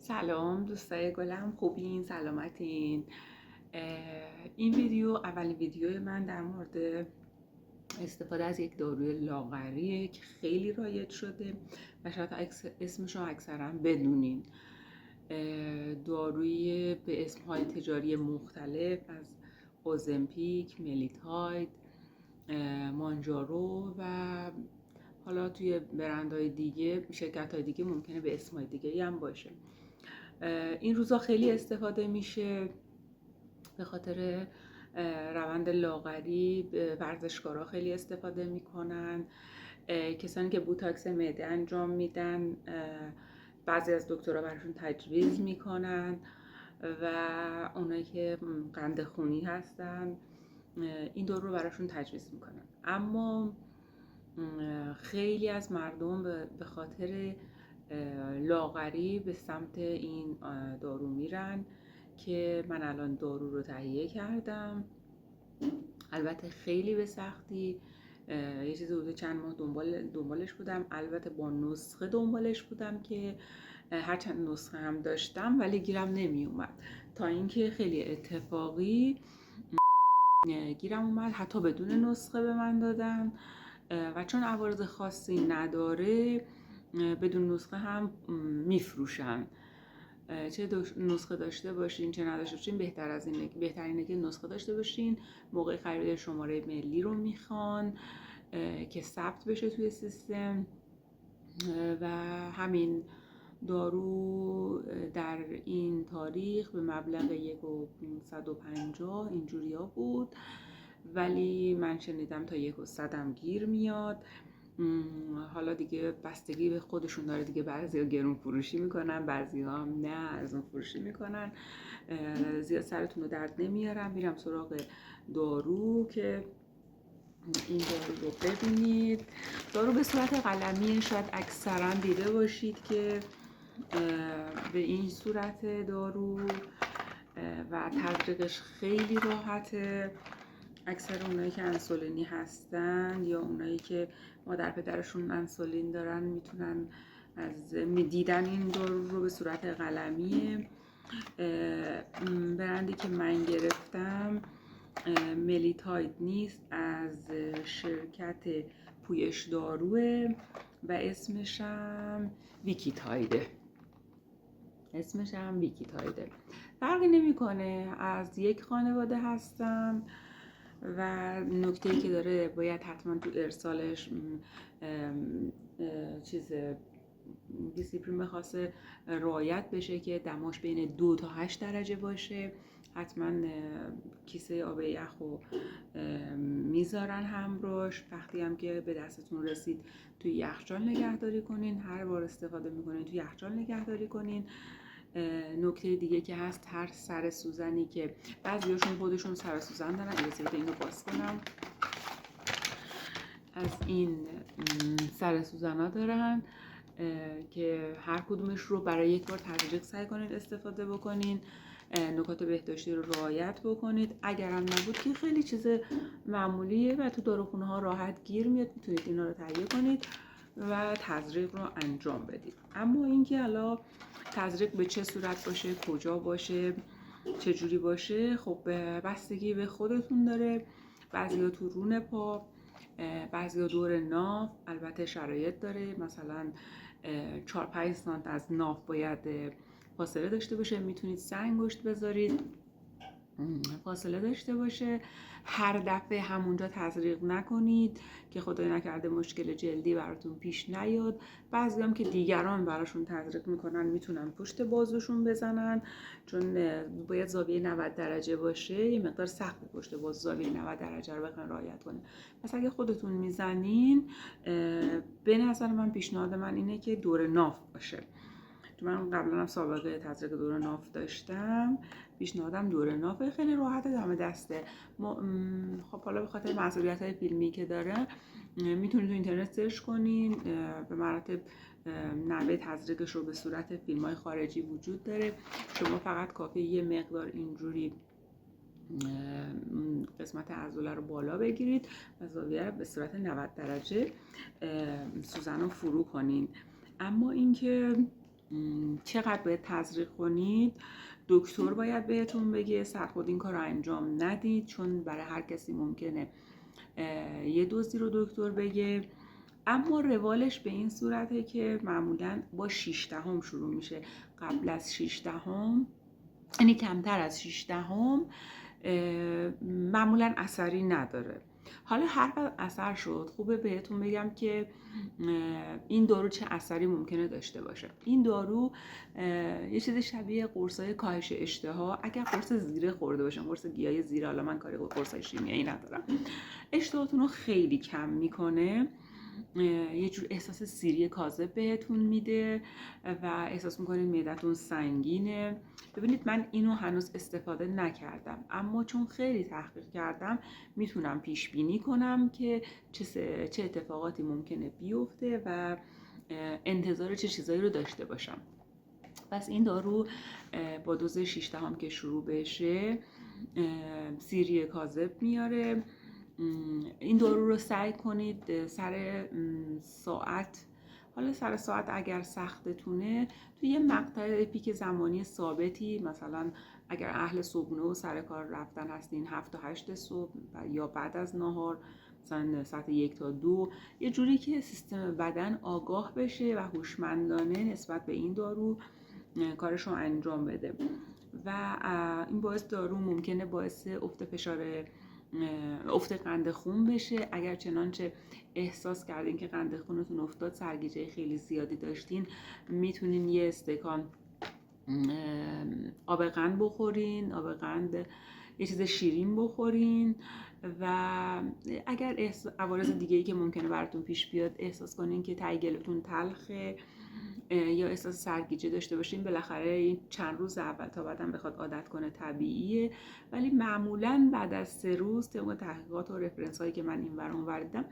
سلام دوستای گلم، خوبین؟ سلامتین؟ این ویدیو اولین ویدیو من در مورد استفاده از یک داروی لاغریه که خیلی رایج شده و شاید اسمش رو اکثرا بدونین. داروی به اسمهای تجاری مختلف از اوزمپیک، ملیتاید، مانجارو و حالا توی برندهای دیگه، شرکت‌های دیگه ممکنه به اسمهای دیگه هم باشه. این روزا خیلی استفاده میشه به خاطر روند لاغری. ورزشکارا خیلی استفاده میکنن، کسانی که بوتاکس معده انجام میدن، بعضی از دکترها براشون تجویز میکنن و اونایی که قند خونی هستن این دارو رو براشون تجویز میکنن. اما خیلی از مردم به خاطر لاغری به سمت این دارو میرن که من الان دارو رو تهیه کردم. البته خیلی به سختی، یه چیزی حدود چند ماه دنبالش بودم. البته با نسخه دنبالش بودم که هرچند نسخه هم داشتم ولی گیرم نمی اومد، تا اینکه خیلی اتفاقی گیرم اومد، حتی بدون نسخه به من دادن و چون عوارض خاصی نداره بدون نسخه هم میفروشن. چه نسخه داشته باشین چه نداشته باشین، بهترینه که نسخه داشته باشین. موقع خرید شماره ملی رو میخوان که ثبت بشه توی سیستم و همین دارو در این تاریخ به مبلغ 1,550 اینجوری ها بود، ولی من شنیدم تا 1,100 هم گیر میاد. حالا دیگه بستگی به خودشون داره دیگه، بعضیا گرون فروشی میکنن، بعضیا هم نه ارزون فروشی میکنن. زیاد سرتون رو درد نمیارم، میرم سراغ دارو که این دارو رو ببینید. دارو به صورت قلمیه، شاید اکثرا دیده باشید که به این صورت دارو و تزریقش خیلی راحته. اکثر اونایی که انسولینی هستن یا اونایی که مادر پدرشون انسولین دارن میتونن از دیدن این دارو رو به صورت قلمیه. برندی که من گرفتم ملیتاید نیست، از شرکت پویش داروه و اسمش هم ویکیتایده. فرقی نمیکنه، از یک خانواده هستن و نکته‌ای که داره باید حتما تو ارسالش دیسیپلین خاصه رعایت بشه که دماش بین 2 تا 8 درجه باشه. حتما کیسه آب یخ رو میذارن همراش. وقتی هم که به دستتون رسید توی یخچال نگهداری کنین، هر بار استفاده میکنین توی یخچال نگهداری کنین. نکته دیگه که هست، هر سر سوزنی که بعضیاشون خودشون سر سوزن دارن، اجازه بده اینو باز کنم، از این سر سوزن ها دارن که هر کدومش رو برای یک بار تدریج سعی کنید استفاده بکنین. نکات بهداشتی رو رعایت بکنید. اگرم نبود که خیلی چیز معمولیه و تو داروخونه ها راحت گیر میاد، میتونید اینا رو تهیه کنید و تزریق رو انجام بدید. اما اینکه حالا تزریق به چه صورت باشه، کجا باشه، چه جوری باشه، خب بستگی به خودتون داره. بعضیا تو رون پا، بعضیا دور ناف. البته شرایط داره، مثلا 4-5 سانت از ناف باید فاصله داشته باشه. میتونید 3 انگشت بذارید فاصله داشته باشه. هر دفعه همونجا تزریق نکنید که خدای نکرده مشکل جلدی براتون پیش نیاد. بعضی هم که دیگران براشون تزریق میکنن میتونن پشت بازوشون بزنن، چون باید زاویه 90 درجه باشه. یه مقدار سخت پشت بازو زاویه 90 درجه رو بخواید رعایت کنید. پس اگه خودتون میزنین، به نظر من پیشنهاد من اینه که دور ناف باشه. من قبلا هم سابقه تزریق دور ناف داشتم، پیشنهادم دور ناف. خیلی راحت دم دسته. خب حالا به خاطر محدودیت‌های فیلمی که داره میتونید تو اینترنت سرچ کنین، به مراتب نحوه تزریقش رو به صورت فیلم‌های خارجی وجود داره. شما فقط کافیه یه مقدار اینجوری قسمت عضله رو بالا بگیرید و زاویه رو به صورت 90 درجه سوزن رو فرو کنین. اما اینکه چقدر باید تزریق کنید دکتر باید بهتون بگه. سرخود این کار رو انجام ندید، چون برای هر کسی ممکنه یه دوزی رو دکتر بگه. اما روالش به این صورته که معمولاً با 6 شروع میشه. قبل از 6 یعنی کمتر از 6 معمولاً اثری نداره. حالا هر وقت اثر شد خوبه بهتون بگم که این دارو چه اثری ممکنه داشته باشه. این دارو یه چیز شبیه قرصای کاهش اشتها. اگر قرص زیره خورده باشن، قرص گیاهی زیره، حالا من کاری با قرصای شیمیایی ندارم، اشتهاتون رو خیلی کم میکنه. یه جور احساس سیری کاذب بهتون میده و احساس میکنید معدتون سنگینه. ببینید من اینو هنوز استفاده نکردم، اما چون خیلی تحقیق کردم میتونم پیش بینی کنم که چه اتفاقاتی ممکنه بیفته و انتظار چه چیزایی رو داشته باشم. پس این دارو با دوز 6 که شروع بشه سیری کاذب میاره. این دارو رو سعی کنید سر ساعت، حالا سر ساعت اگر سختتونه، توی یه مقطع پیک زمانی ثابتی، مثلا اگر اهل صبحونه و سر کار رفتن هستین 7 تا 8 صبح یا بعد از نهار، مثلا ساعت 1 تا 2، یه جوری که سیستم بدن آگاه بشه و هوشمندانه نسبت به این دارو کارش رو انجام بده. و این دارو ممکنه باعث افت قند خون بشه. اگر چنانچه احساس کردین که قند خونتون افتاد، سرگیجه خیلی زیادی داشتین، میتونین یه استکان آب قند بخورین، آب قند یه چیز شیرین بخورین. و اگر عوارض دیگه‌ای که ممکنه براتون پیش بیاد احساس کنین که ته گلوتون تلخه یا احساس سرگیجه داشته باشین، بالاخره این چند روز اول تا بعدم بخواد عادت کنه طبیعیه، ولی معمولاً بعد از 3 روز طبق تحقیقات و رفرنس هایی که من این ور اون ور دیدم،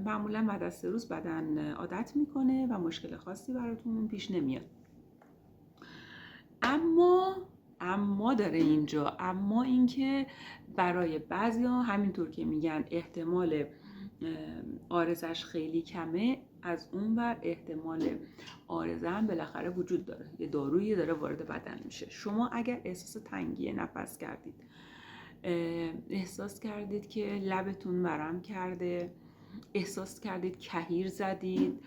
معمولاً بعد از 3 روز بدن عادت میکنه و مشکل خاصی براتون پیش نمیاد. اما داره اینجا، اما اینکه برای بعضیا همینطور که میگن احتمال عارضش خیلی کمه، از اون ور احتمال عارضه هم بالاخره وجود داره. یه دارویی داره وارد بدن میشه. شما اگر احساس تنگی نفس کردید، احساس کردید که لبتون ورم کرده، احساس کردید کهیر زدید،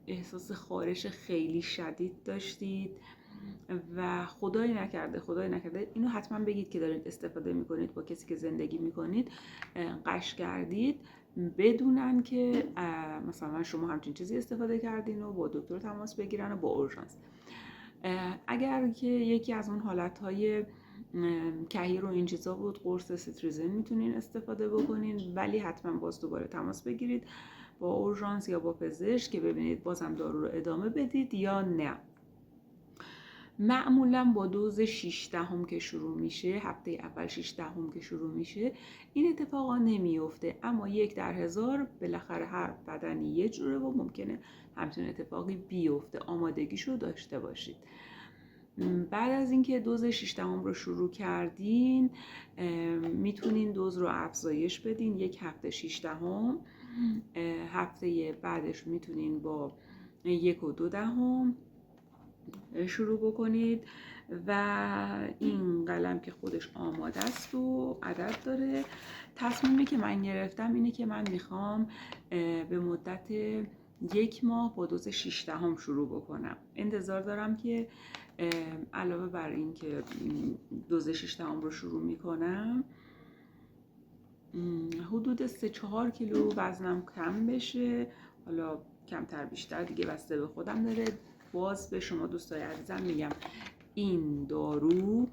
احساس خارش خیلی شدید داشتید و خدای نکرده اینو حتما بگید که دارید استفاده میکنید، با کسی که زندگی میکنید قش کردید، بدونن که مثلا شما همچین چیزی استفاده کردین و با دکتر تماس بگیرن و با اورژانس. اگر که یکی از اون حالتهای کهیر و این چیزا بود، قرص سیتریزین میتونین استفاده بکنین، ولی حتما باز دوباره تماس بگیرید با اورژانس یا با پزشک که ببینید بازم دارو رو ادامه بدید یا نه. معمولا با دوز 6 که شروع میشه، هفته اول 6 که شروع میشه، این اتفاقا نمیفته، اما 1 در 1000 بالاخره هر بدنی یه جوره و ممکنه همچین اتفاقی بیفته. آمادگیشو داشته باشید. بعد از اینکه دوز 6 رو شروع کردین، میتونین دوز رو افزایش بدین. 1 هفته 6 هفته بعدش میتونین با 1 و 2 شروع بکنید. و این قلم که خودش آماده است و عدد داره. تصمیمی که من گرفتم اینه که من میخوام به مدت 1 ماه با دوز 6 شروع بکنم. انتظار دارم که علاوه بر این که دوز 6 رو شروع میکنم، حدود 3-4 کیلو وزنم کم بشه. حالا کمتر بیشتر دیگه بسته به خودم داره. باز به شما دوستای عزیزم میگم این دارو،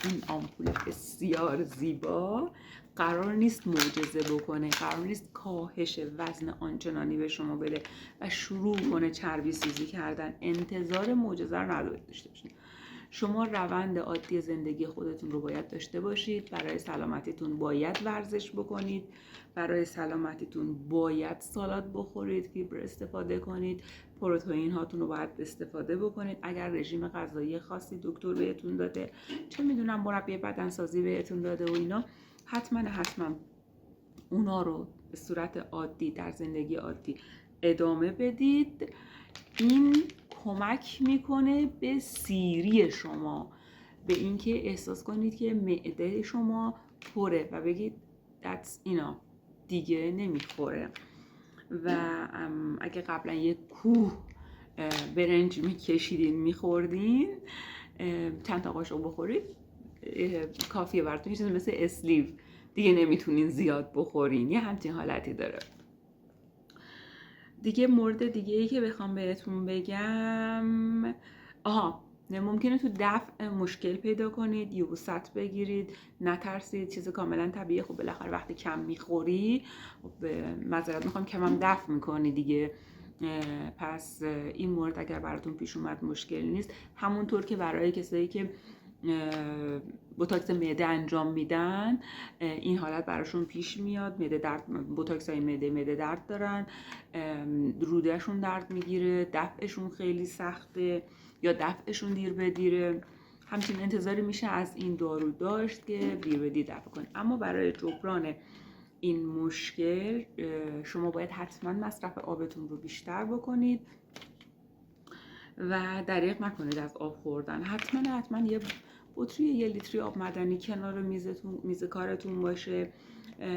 این آمپول بسیار زیبا قرار نیست معجزه بکنه، قرار نیست کاهش وزن آنچنانی به شما بده و شروع کنه چربی سوزی کردن. انتظار معجزه رو ندارید داشته باشید. شما روند عادی زندگی خودتون رو باید داشته باشید. برای سلامتیتون باید ورزش بکنید، برای سلامتیتون باید سالاد بخورید، فیبر استفاده کنید، پروتئین هاتون رو باید استفاده بکنید. اگر رژیم غذایی خاصی دکتر بهتون داده، چه میدونم مربی بدنسازی بهتون داده و اینا، حتما اونا رو به صورت عادی در زندگی عادی ادامه بدید. این کمک میکنه به سیری شما، به اینکه احساس کنید که معده شما پره و بگید that's enough، دیگه نمیخوره. و اگه قبلا یه کوه برنج میکشیدین میخوردین، چند تا قاشق بخورید کافیه براتون. یه چیزی مثل اسلیو، دیگه نمیتونین زیاد بخورین، یه همچین حالتی داره. دیگه مورد دیگه ای که بخوام بهتون بگم، ممکنه تو دفع مشکل پیدا کنید، یبوست بگیرید، نترسید، چیز کاملا طبیعیه. خب بالاخره وقتی کم میخوری، خب معذرت میخوام، کمم دفع میکنی دیگه. پس این مورد اگر براتون پیش اومد مشکل نیست. همونطور که برای کسایی که بوتاکس معده انجام میدن این حالت براشون پیش میاد، معده درد، بوتاکس های معده درد دارن، رودهشون درد میگیره، دفعشون خیلی سخته یا دفعشون دیر به دیره. همچین انتظاری میشه از این دارو داشت که دیر به دیر دفع کنه. اما برای جبران این مشکل شما باید حتما مصرف آبتون رو بیشتر بکنید و دریغ نکنید از آب خوردن. حتما یه بطری 1 لیتری آب معدنی کنار میز کارتون باشه.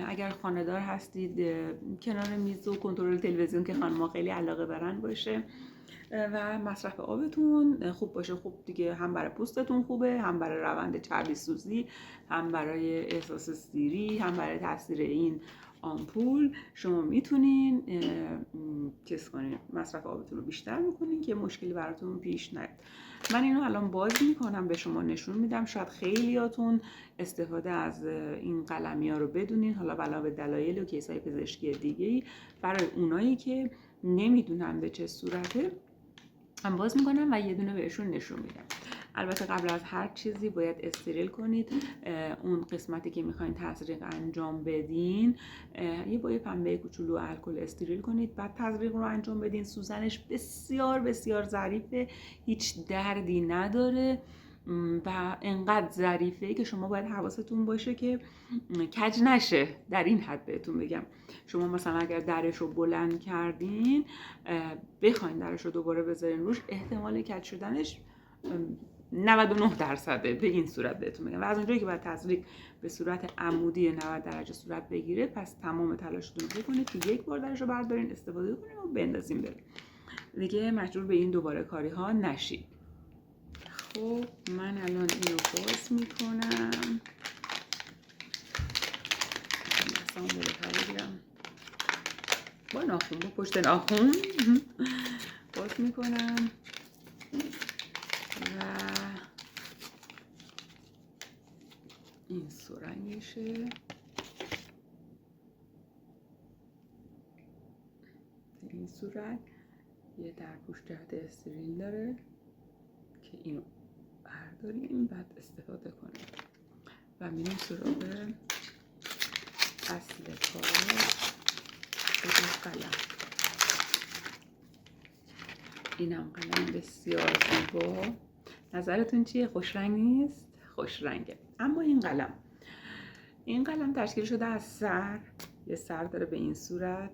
اگر خانه‌دار هستید کنار میز و کنترل تلویزیون که خانم‌ها خیلی علاقه دارن باشه و مصرف آبتون خوب باشه. خوب دیگه هم برای پوستتون خوبه، هم برای روند چربی سوزی، هم برای احساس سیری، هم برای تاثیر این آمپول. شما میتونین چیز کنین، مصرف آبتون رو بیشتر بکنین که مشکلی براتون پیش نیاد. من اینو الان باز میکنم به شما نشون میدم. شاید خیلیاتون استفاده از این قلمیا رو بدونین، حالا علاوه به دلایل و کیسای پزشکی دیگه‌ای. برای اونایی که نمیدونن به چه صورته هم باز میکنم و یه دونه بهشون نشون میدم. البته قبل از هر چیزی باید استریل کنید اون قسمتی که میخواین تزریق انجام بدین. یه با یه پنبه کوچولو الکل استریل کنید، بعد تزریق رو انجام بدین. سوزنش بسیار بسیار ظریفه، هیچ دردی نداره و انقدر ظریفه که شما باید حواستون باشه که کج نشه. در این حد بهتون بگم، شما مثلا اگر درش رو بلند کردین بخواین درش رو دوباره بذارین روش، احتمال کج شدنش 99%. به این صورت بهتون میگم. و از اونجایی که باید تزریق به صورت عمودی 90 درجه صورت بگیره، پس تمام تلاشتون رو بکنید که یک بار درش رو بردارین، استفاده کنین و بندازین بره. دیگه مجبور به این دوباره کاری ها نشید. خب من الان اینو باز میکنم، دستامو بالاتر بگیرم با ناخون، با پشت ناخون باز میکنم و این سرنگشه. این صورت یه درپوش جهت استریل داره که اینو برداریم بعد استفاده کنیم و میریم سراغ اصل کار، قلم. اینم قلم بسیار زیبا. نظرتون چیه؟ خوش رنگ نیست؟ خوش رنگه. اما این قلم تشکیل شده از سر، یه سر داره به این صورت.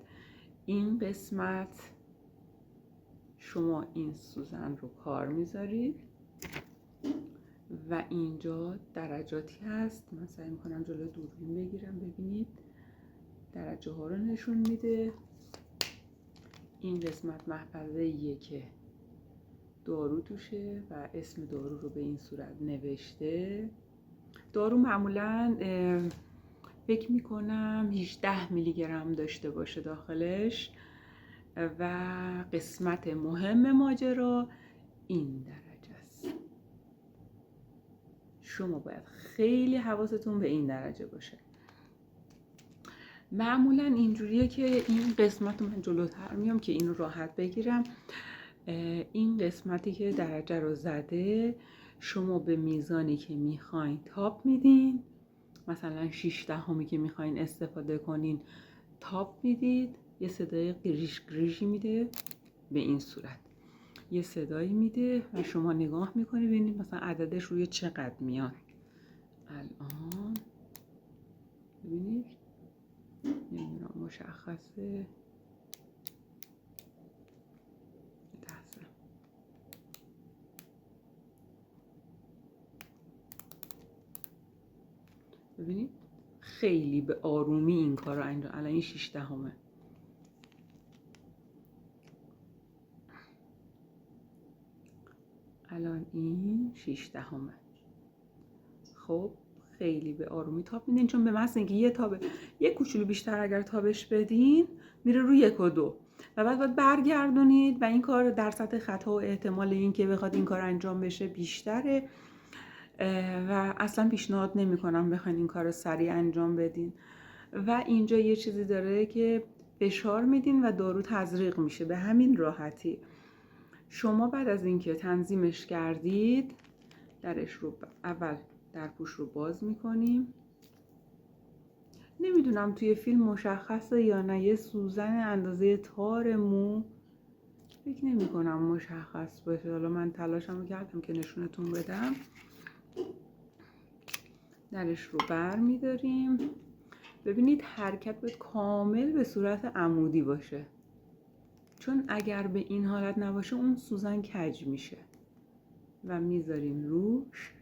این قسمت شما این سوزن رو کار میذارید و اینجا درجاتی هست. من سعی میکنم جلوی دوربین بگیرم ببینید درجه ها رو نشون میده. این قسمت محفظه‌ایه که دارو توشه و اسم دارو رو به این صورت نوشته. دارو معمولاً فکر میکنم 18 میلی گرم داشته باشه داخلش. و قسمت مهم ماجرا این درجه است. شما باید خیلی حواستون به این درجه باشه. معمولا اینجوریه که این قسمت رو من جلوتر میام که اینو راحت بگیرم. این قسمتی که درجه رو زده شما به میزانی که میخواین تاپ میدین. مثلا 6/10 که میخواین استفاده کنین تاپ میدید. یه صدای گریش گریشی میده به این صورت، یه صدایی میده و شما نگاه میکنی ببینید مثلا عددش روی چقدر میاد. الان ببینید نمیدونم مشخصه. ببینید خیلی به آرومی این کار رو انجام. الان این 6/10. الان این 6/10. خب خیلی به آرومی تاب میدین، چون به محض اینکه یه کوچولو بیشتر اگر تابش بدین میره روی 1 و 2 و بعد باید برگردونید و این کار درصد خطا و احتمال این که بخواد این کار انجام بشه بیشتره و اصلا پیشنهاد نمی‌کنم بخواین این کار رو سریع انجام بدین. و اینجا یه چیزی داره که فشار میدین و دارو تزریق میشه به همین راحتی. شما بعد از اینکه تنظیمش کردید درش رو اول در پوش رو باز میکنیم. نمیدونم توی فیلم مشخصه یا نه، یه سوزن اندازه تار مو فکر نمی کنم مشخص باشه. حالا من تلاشمو کردم که نشونتون بدم. درش رو بر میداریم. ببینید حرکت باید کامل به صورت عمودی باشه، چون اگر به این حالت نباشه اون سوزن کج میشه. و میذاریم روش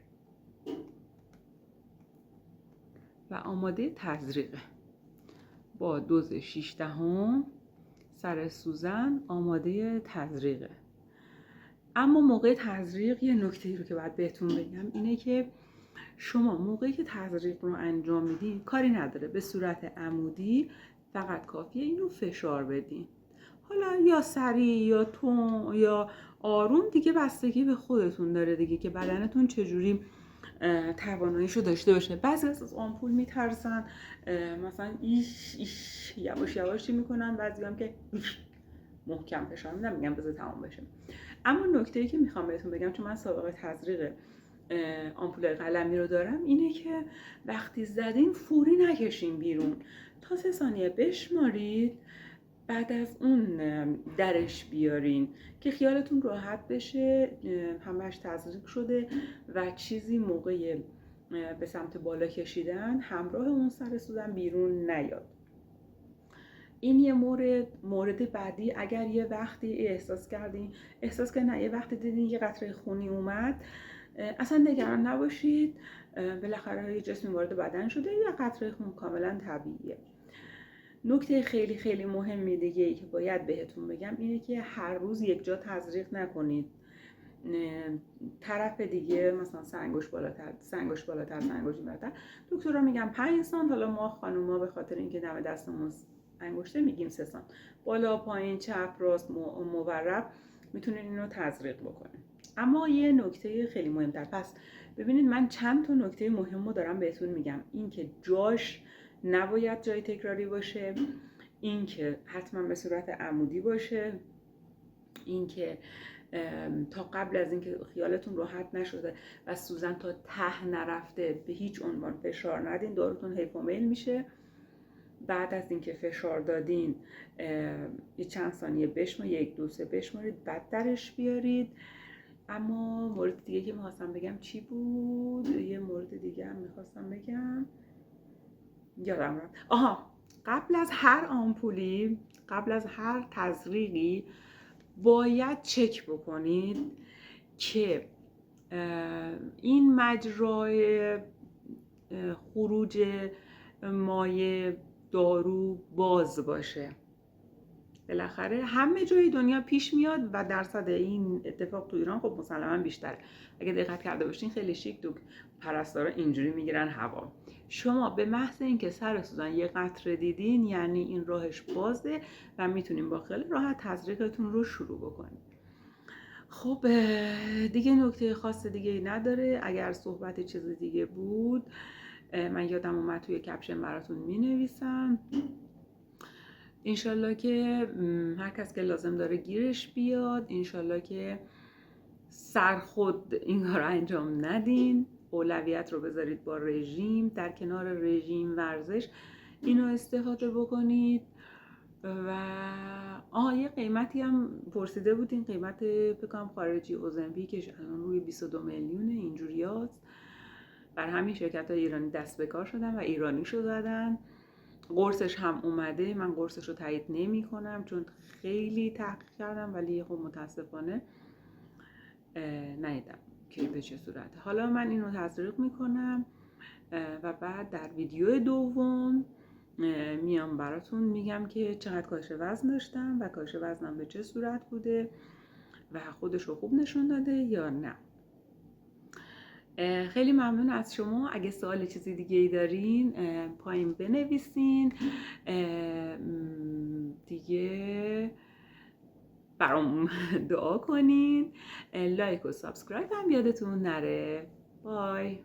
و آماده تزریقه با دوز 6/10 سر سوزن آماده تزریقه. اما موقع تزریق یه نکته‌ای رو که باید بهتون بگم اینه که شما موقعی که تزریق رو انجام میدین کاری نداره، به صورت عمودی فقط کافیه اینو فشار بدین. حالا یا سریع یا تون یا آروم دیگه بستگی به خودتون داره دیگه که بدنتون چجوری تواناییشو داشته باشه. بعضی از آمپول میترسن مثلا ایش یواش یواشی میکنن، بعضی هم که محکم فشار میدن میگم بذار تمام بشه. اما نکته‌ای که میخوام بهتون بگم، چون من سابقه تزریق آمپول قلمی رو دارم، اینه که وقتی زدین فوری نکشین بیرون، تا 3 ثانیه بشمارید، بعد از اون درش بیارین که خیالتون راحت بشه همش تزریق شده و چیزی موقع به سمت بالا کشیدن همراه اون سر سوزن بیرون نیاد. این یه مورد بعدی، اگر یه وقتی احساس که نه یه وقتی دیدین یه قطره خونی اومد، اصلا نگران نباشید، بالاخره یه جسمی وارد بدن شده، یه قطره خون کاملا طبیعیه. نکته خیلی خیلی مهمی دیگه ای که باید بهتون بگم اینه که هر روز یک جا تزریق نکنید. طرف دیگه مثلا سنگوش بالاتر، سنگوش بالاتر. دکترها میگن 5 سانت، حالا ما خانوما به خاطر اینکه دم دستمون انگشته میگیم 3 سانت. بالا پایین چپ راست مورب میتونین اینو تزریق بکنین. اما یه نکته خیلی مهمتر، پس ببینید من چند تا نکته مهمو دارم بهتون میگم. این که جاش نباید جای تکراری باشه، این که حتما به صورت عمودی باشه، این که تا قبل از اینکه خیالتون راحت نشده و سوزن تا ته نرفته به هیچ عنوان فشار ندین، داروتون حیف و میل میشه. بعد از اینکه فشار دادین یه چند ثانیه بشمارید، 1 2 3 بشمارید، بعد درش بیارید. اما مورد دیگه که میخواستم بگم چی بود؟ یه مورد دیگه هم میخواستم بگم یادم رفت. قبل از هر آمپولی، قبل از هر تزریقی باید چک بکنید که این مجرای خروج مایع دارو باز باشه. بالاخره همه جای دنیا پیش میاد و درصد این اتفاق تو ایران خب مسلما بیشتره. اگه دقت کرده باشین خیلی شیک تو پرستارا اینجوری میگیرن هوا. شما به محض اینکه سر سوزن یه قطره دیدین یعنی این راهش بازه و میتونین با خیال راحت تزریقتون رو شروع بکنید. خب دیگه نکته خاص دیگه ای نداره. اگر صحبت چیز دیگه بود من یادم اومد توی کپشن براتون مینویسم. انشالله که هر کس که لازم داره گیرش بیاد. انشالله که سر خود این کار انجام ندین. اولویت رو بذارید با رژیم، در کنار رژیم ورزش اینو استفاده بکنید. و یه قیمتی هم پرسیده بودین، قیمت فکرم خارجی اوزنپیکش الان روی 22 میلیون اینجوری هست. بر همین شرکت های ایرانی دست به کار شدن و ایرانی شو زدن. قرصش هم اومده. من قرصش رو تایید نمی کنم چون خیلی تحقیق کردم، ولی خب متاسفانه ندیدم که به چه صورته. حالا من اینو تزریق میکنم و بعد در ویدیو دوم میام براتون میگم که چقدر کاهش وزن داشتم و کاهش وزنم به چه صورت بوده و خودش رو خوب نشون داده یا نه. خیلی ممنون از شما. اگه سوال چیزی دیگه ای دارین پایین بنویسین. دیگه برام دعا کنین. لایک و سابسکرایب هم یادتون نره. بای.